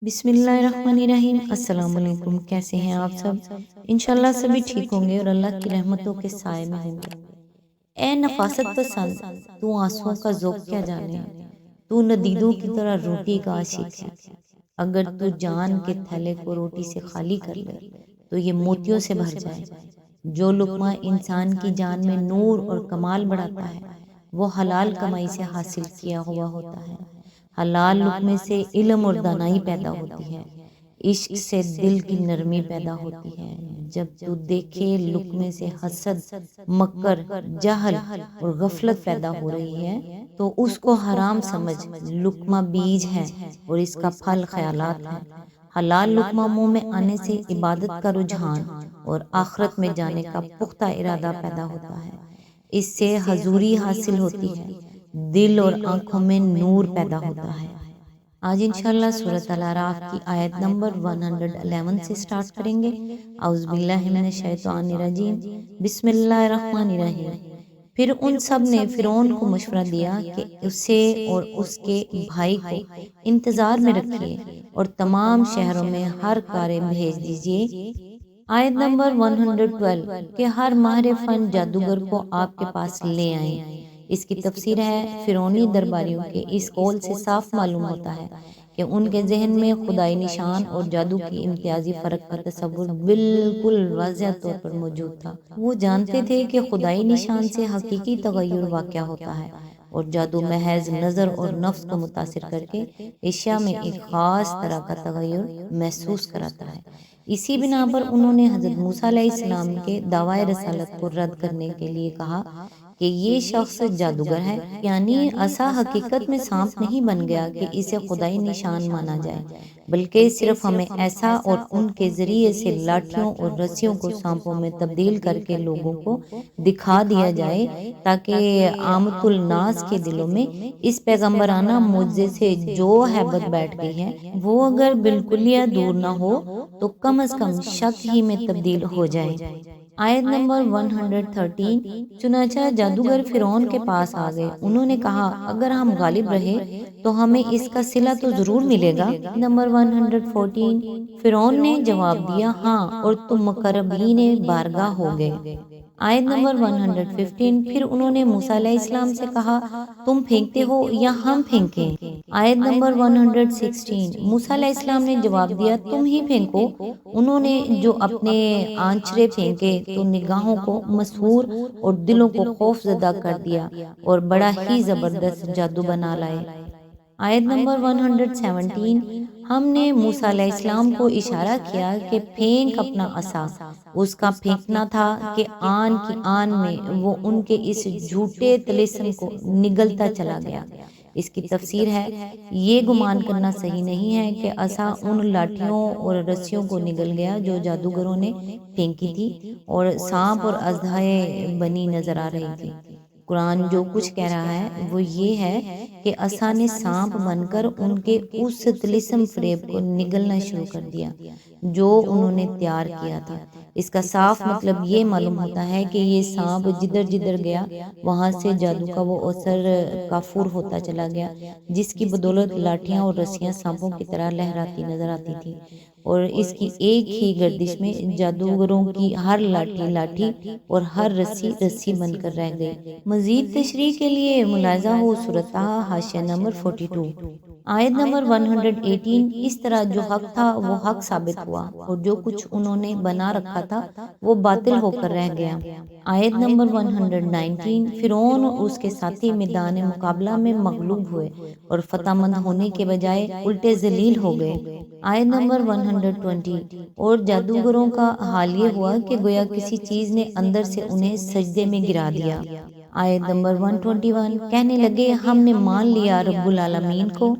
بسم اللہ الرحمن الرحیم۔ السلام علیکم، کیسے ہیں آپ سب؟ انشاءاللہ سبھی ٹھیک ہوں گے اور اللہ کی رحمتوں کے سائے میں ہوں گے۔ اے نفاست پسند، تو آنسوؤں کا ذوق کیا جانے، تو ندیدوں کی طرح روٹی کا عاشق ہے۔ اگر تو جان کے تھیلے کو روٹی سے خالی کر لے تو یہ موتیوں سے بھر جائے۔ جو لقمہ انسان کی جان میں نور اور کمال بڑھاتا ہے وہ حلال کمائی سے حاصل کیا ہوا ہوتا ہے۔ حلال لقمے سے علم اور دانائی پیدا ہوتی ہے، عشق سے دل کی نرمی پیدا ہوتی ہے۔ جب تو دیکھے لقمے سے حسد، مکر، جہل اور غفلت پیدا ہو رہی ہے تو اس کو حرام سمجھ، لقمہ بیج ہے اور اس کا پھل خیالات ہے۔ حلال لقمہ منہ میں آنے سے عبادت کا رجحان اور آخرت میں جانے کا پختہ ارادہ پیدا ہوتا ہے۔ اس سے حضوری حاصل ہوتی ہے، دل اور آنکھوں میں نور پیدا ہوتا ہے۔ آج انشاءاللہ سورۃ الاعراف کی آیت نمبر 111 سے سٹارٹ کریں گے۔ اعوذ باللہ من الشیطان الرجیم، بسم اللہ الرحمن الرحیم۔ پھر ان سب نے فرعون کو مشورہ دیا کہ اسے اور اس کے بھائی کو انتظار میں رکھیے اور تمام شہروں میں ہر کاریں بھیج دیجیے۔ آیت نمبر 112 کہ ہر ماہر فن جادوگر کو آپ کے پاس لے آئیں۔ اس کی تفسیر ہے، فرعونی درباریوں کے اس قول سے صاف معلوم ہوتا ہے کہ ان کے ذہن میں خدائی نشان اور جادو کی امتیازی فرق کا تصور بالکل واضح طور پر موجود تھا۔ وہ جانتے تھے کہ خدائی نشان سے حقیقی تغیر واقع ہوتا ہے اور جادو محض نظر اور نفس کو متاثر کر کے اشیاء میں ایک خاص طرح کا تغیر محسوس کراتا ہے۔ اسی بنا پر انہوں نے حضرت موسیٰ علیہ السلام کے دعوی رسالت کو رد کرنے کے لیے کہا کہ یہ شخص جادوگر ہے، یعنی عصا حقیقت میں سانپ نہیں بن گیا کہ اسے خدائی نشان مانا جائے، بلکہ صرف ہمیں ایسا اور ان کے ذریعے سے لاٹھیوں اور رسیوں کو سانپوں میں تبدیل کر کے لوگوں کو دکھا دیا جائے تاکہ عامت الناس کے دلوں میں اس پیغمبرانہ معجزے سے جو ہیبت بیٹھ گئی ہے وہ اگر بالکل یا دور نہ ہو تو کم از کم شک ہی میں تبدیل ہو جائے۔ آیت نمبر 113 چنانچہ جادوگر فرعون کے پاس آ گئے، انہوں نے کہا اگر ہم غالب رہے تو ہمیں اس کا صلہ تو ضرور ملے گا۔ نمبر 114 فرعون نے جواب دیا، ہاں اور تم مقربین بارگاہ ہو گئے۔ آیت نمبر 115 پھر انہوں نے موسیٰ علیہ السلام سے کہا تم پھینکتے ہو یا ہم پھینکیں؟ آیت نمبر 116 موسیٰ علیہ السلام نے جواب دیا تم ہی پھینکو۔ انہوں نے جو اپنے آنچرے پھینکے تو نگاہوں کو مسحور اور دلوں کو خوف زدہ کر دیا اور بڑا ہی زبردست جادو بنا لائے۔ آیت نمبر 117 ہم نے موسیٰ علیہ السلام کو اشارہ کیا کہ پھینک اپنا عصا۔ اس کا پھینکنا تھا کہ آن کی آن میں وہ ان کے اس جھوٹے طلسم کو نگلتا چلا گیا۔ اس کی تفسیر ہے، یہ گمان کرنا صحیح نہیں ہے کہ عصا ان لاٹھیوں اور رسیوں کو نگل گیا جو جادوگروں نے پھینکی تھی اور سانپ اور اژدہائے بنی نظر آ رہی تھی۔ قرآن جو کچھ کہہ رہا ہے وہ یہ ہے کہ عصا نے سانپ بن کر ان کے اس طلسم فریب کو نگلنا شروع کر دیا جو انہوں نے تیار کیا تھا۔ اس کا صاف مطلب یہ معلوم ہوتا ہے کہ یہ سانپ جدھر جدھر گیا وہاں سے جادو کا وہ اثر کافور ہوتا چلا گیا، جس کی بدولت لاٹھیاں اور رسیاں سانپوں کی طرح لہراتی نظر آتی تھی اور اس کی ایک ہی گردش میں جادوگروں کی ہر لاٹھی لاٹھی اور ہر رسی رسی بن کر رہ گئی۔ مزید تشریح کے لیے ملاحظہ ہو سورۃ طٰہٰ حاشیہ نمبر 42۔ آیت نمبر 118 اس طرح جو حق تھا وہ حق ثابت ہوا اور جو کچھ انہوں نے بنا رکھا تھا وہ باطل ہو کر رہ گیا۔ آیت نمبر 119 فرعون اور اس کے ساتھی میدان مقابلہ میں مغلوب ہوئے اور فتح مند ہونے کے بجائے الٹے ذلیل ہو گئے۔ آیت نمبر 120 اور جادوگروں کا حال یہ ہوا کہ گویا کسی چیز نے اندر سے انہیں سجدے میں گرا دیا۔ آیت نمبر 121 کہنے لگے ہم نے مان لیا رب العالمین کو۔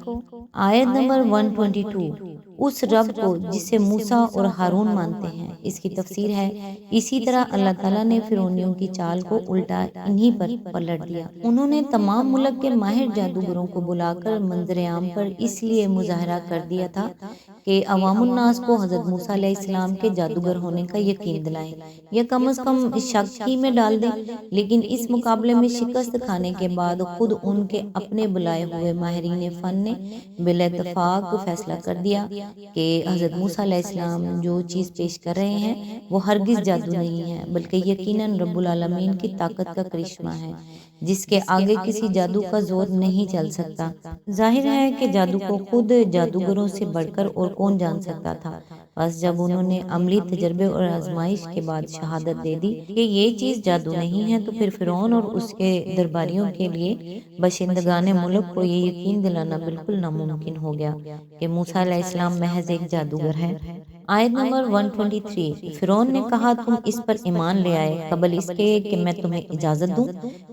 آیت نمبر 122 اس رب کو جسے موسیٰ اور ہارون مانتے ہیں۔ اس کی تفسیر ہے، اسی طرح اللہ تعالیٰ نے فرعونیوں کی چال کو الٹا انہی پر پلٹ دیا۔ انہوں نے تمام ملک کے ماہر جادوگروں کو بلا کر منظر عام پر اس لیے مظاہرہ کر دیا تھا کہ عوام الناس کو حضرت موسیٰ علیہ السلام کے جادوگر ہونے کا یقین دلائیں یا کم از کم شک ہی میں ڈال دیں، لیکن اس مقابلے میں شکست کھانے کے بعد خود ان کے اپنے بلائے ہوئے ماہرین فن نے بلا اتفاق فیصلہ کر دیا کہ حضرت موسیٰ علیہ السلام جو چیز پیش کر رہے ہیں وہ ہرگز جادو نہیں ہے، بلکہ یقیناً رب العالمین کی طاقت کا کرشمہ ہے جس کے آگے کسی جادو کا زور نہیں چل سکتا۔ ظاہر ہے کہ جادو کو خود جادوگروں سے بڑھ کر اور کون جان سکتا تھا۔ بس جب انہوں نے عملی تجربے اور آزمائش کے بعد شہادت دے دی کہ یہ چیز جادو نہیں ہے، تو پھر فرعون اور اس کے درباریوں کے لیے باشندگان ملک کو یہ یقین دلانا بالکل ناممکن ہو گیا کہ موسیٰ علیہ السلام محض ایک جادوگر ہے۔ آیت نمبر 123، فرعون نے کہا تم اس پر ایمان لے آئے قبل اس کے کہ میں تمہیں اجازت دوں؟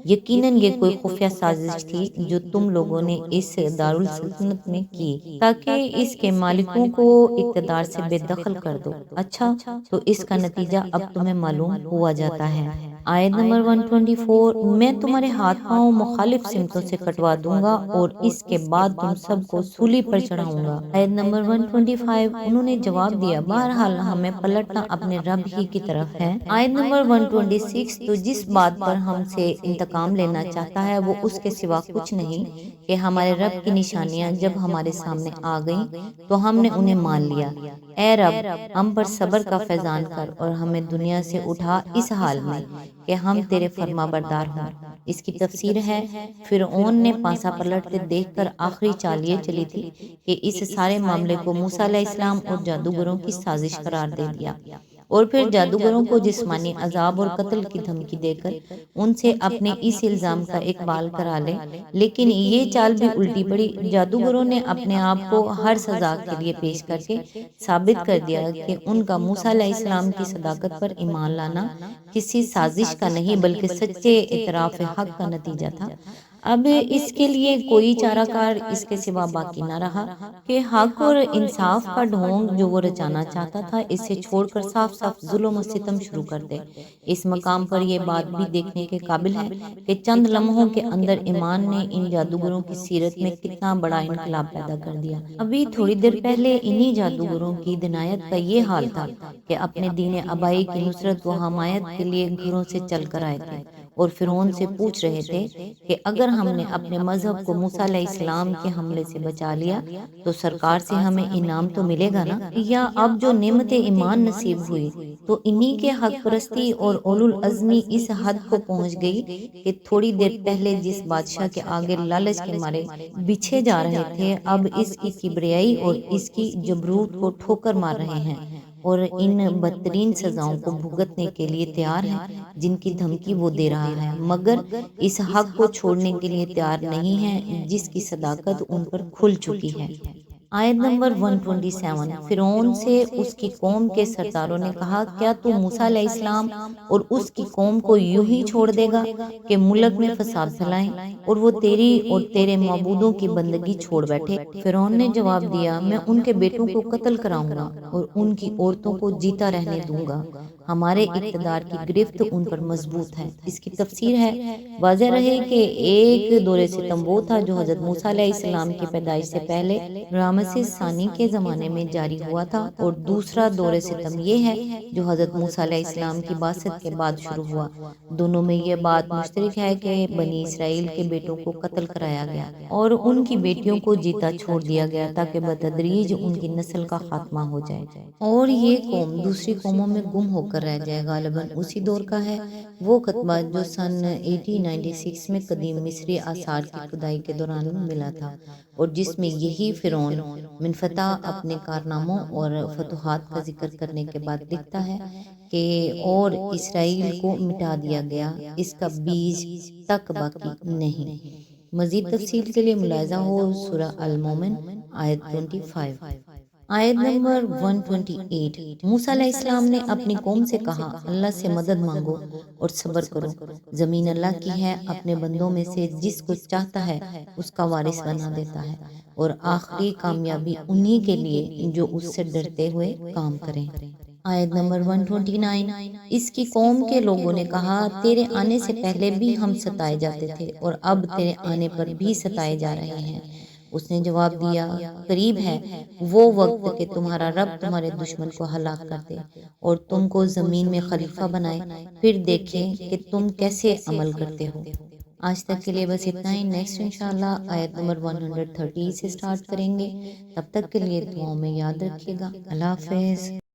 یقیناً یہ کوئی خفیہ سازش تھی جو تم لوگوں نے اس دارالسلطنت میں کی تاکہ اس کے مالکوں کو اقتدار سے بے دخل کر دو۔ اچھا، تو اس کا نتیجہ اب تمہیں معلوم ہوا جاتا ہے۔ آیت نمبر 124، میں تمہارے ہاتھ پاؤں مخالف سمتوں سے کٹوا دوں گا اور اس کے بعد تم سب کو سولی پر چڑھاؤں گا۔ آیت نمبر 125، انہوں نے جواب دیا بہرحال ہمیں پلٹنا اپنے رب ہی کی طرف ہے۔ آیت نمبر 126، تو جس بات پر ہم سے انتقام لینا چاہتا ہے وہ اس کے سوا کچھ نہیں کہ ہمارے رب کی نشانیاں جب ہمارے سامنے آ گئیں تو ہم نے انہیں مان لیا۔ اے رب، ہم پر صبر کا فیضان کر اور ہمیں دنیا سے اٹھا اس حال میں کہ ہم تیرے فرما بردار ہوں۔ اس کی تفسیر ہے، فرعون نے پانسا پلٹتے دیکھ کر آخری چال یہ چلی تھی کہ اس سارے معاملے کو موسیٰ علیہ السلام اور جادوگروں کی سازش قرار دے دیا اور پھر جادوگروں کو جسمانی عذاب اور قتل کی دھمکی دے کر ان سے اپنے اس الزام کا اقبال کرا لے۔ لیکن یہ چال بھی الٹی پڑی۔ جادوگروں نے اپنے آپ کو ہر سزا کے لیے پیش کر کے ثابت کر دیا کہ ان کا موسیٰ علیہ السلام کی صداقت پر ایمان لانا کسی سازش کا نہیں بلکہ سچے اعتراف حق کا نتیجہ تھا۔ اب اس کے لیے کوئی چارہ کار اس کے سوا باقی نہ رہا کہ حق اور انصاف کا ڈھونگ جو وہ رچانا چاہتا تھا اسے چھوڑ کر صاف صاف ظلم و ستم شروع کر دے۔ اس مقام پر یہ بات بھی دیکھنے کے قابل ہے کہ چند لمحوں کے اندر ایمان نے ان جادوگروں کی سیرت میں کتنا بڑا انقلاب پیدا کر دیا۔ ابھی تھوڑی دیر پہلے انہی جادوگروں کی دنایت کا یہ حال تھا کہ اپنے دین آبائی کی نصرت و حمایت کے لیے گھروں سے چل کر آئے تھے اور فرعون سے پوچھ رہے تھے کہ اگر ہم نے اپنے مذہب کو موسیٰ علیہ السلام کے حملے سے بچا لیا تو سرکار سے ہمیں انعام تو ملے گا نا؟ یا اب جو نعمت ایمان نصیب ہوئی تو انہی کے حق پرستی اور اولو العزمی اس حد کو پہنچ گئی کہ تھوڑی دیر پہلے جس بادشاہ کے آگے لالچ کے مارے بچھے جا رہے تھے اب اس کی کبریائی اور اس کی جبروت کو ٹھوکر مار رہے ہیں اور ان بدترین سزاؤں کو بھگتنے کے لیے تیار ہیں جن کی دھمکی وہ دے رہا ہے، مگر اس حق کو چھوڑنے کے لیے تیار نہیں ہے جس کی صداقت ان پر کھل چکی ہے۔ آیت نمبر 127، فرعون سے اس کی قوم کے سرداروں نے کہا کیا تو موسیٰ علیہ السلام اور اس کی قوم کو یوں ہی چھوڑ دے گا کہ ملک میں فساد پھیلائیں اور وہ تیری اور تیرے معبودوں کی بندگی چھوڑ بیٹھے؟ فرعون نے جواب دیا میں ان کے بیٹوں کو قتل کراؤں گا اور ان کی عورتوں کو جیتا رہنے دوں گا، ہمارے اقتدار کی گرفت ان پر مضبوط ہے۔ اس کی تفسیر ہے، واضح رہے کہ ایک دور ستم وہ تھا جو حضرت موسیٰ علیہ السلام کی پیدائش سے پہلے رامسیس ثانی کے زمانے میں جاری ہوا تھا اور دوسرا دور ستم یہ ہے جو حضرت موسیٰ علیہ السلام کی بعثت کے بعد شروع ہوا۔ دونوں میں یہ بات مشترک ہے کہ بنی اسرائیل کے بیٹوں کو قتل کرایا گیا اور ان کی بیٹیوں کو جیتا چھوڑ دیا گیا تاکہ بتدریج ان کی نسل کا خاتمہ ہو جائے اور یہ قوم دوسری قوموں میں گم ہو کر رہ جائے۔ غالباً اسی دور کا ہے وہ خطبہ جو سن 1896 میں قدیم مصری آثار کی کھدائی کے دوران ملا تھا اور جس میں یہی فرعون منفتح اپنے کارناموں اور فتوحات کا ذکر کرنے کے بعد لکھتا ہے کہ اور اسرائیل کو مٹا دیا گیا، اس کا بیج تک باقی نہیں۔ مزید تفصیل کے لیے ملاحظہ ہو سورہ المومن آیت 25۔ آیت نمبر 128، موسیٰ علیہ السلام نے اپنی قوم سے کہا اللہ سے مدد مانگو اور صبر کرو، زمین اللہ کی ہے، اپنے بندوں میں سے جس کو چاہتا ہے اس کا وارث بنا دیتا ہے اور آخری کامیابی انہی کے لیے جو اس سے ڈرتے ہوئے کام کریں۔ آیت نمبر 129، اس کی قوم کے لوگوں نے کہا تیرے آنے سے پہلے بھی ہم ستائے جاتے تھے اور اب تیرے آنے پر بھی ستائے جا رہے ہیں، اس نے جواب دیا، قریب ہے وہ وقت کہ تمہارا رب تمہارے دشمن کو ہلاک کر دے اور تم کو زمین میں خلیفہ بنائے، پھر دیکھیں کہ تم کیسے عمل کرتے ہو۔ آج تک کے لیے بس اتنا ہی، نیکسٹ انشاءاللہ آیت نمبر 130 سے سٹارٹ کریں گے۔ تب تک کے لیے دعاؤں میں یاد رکھیے گا۔ اللہ حافظ۔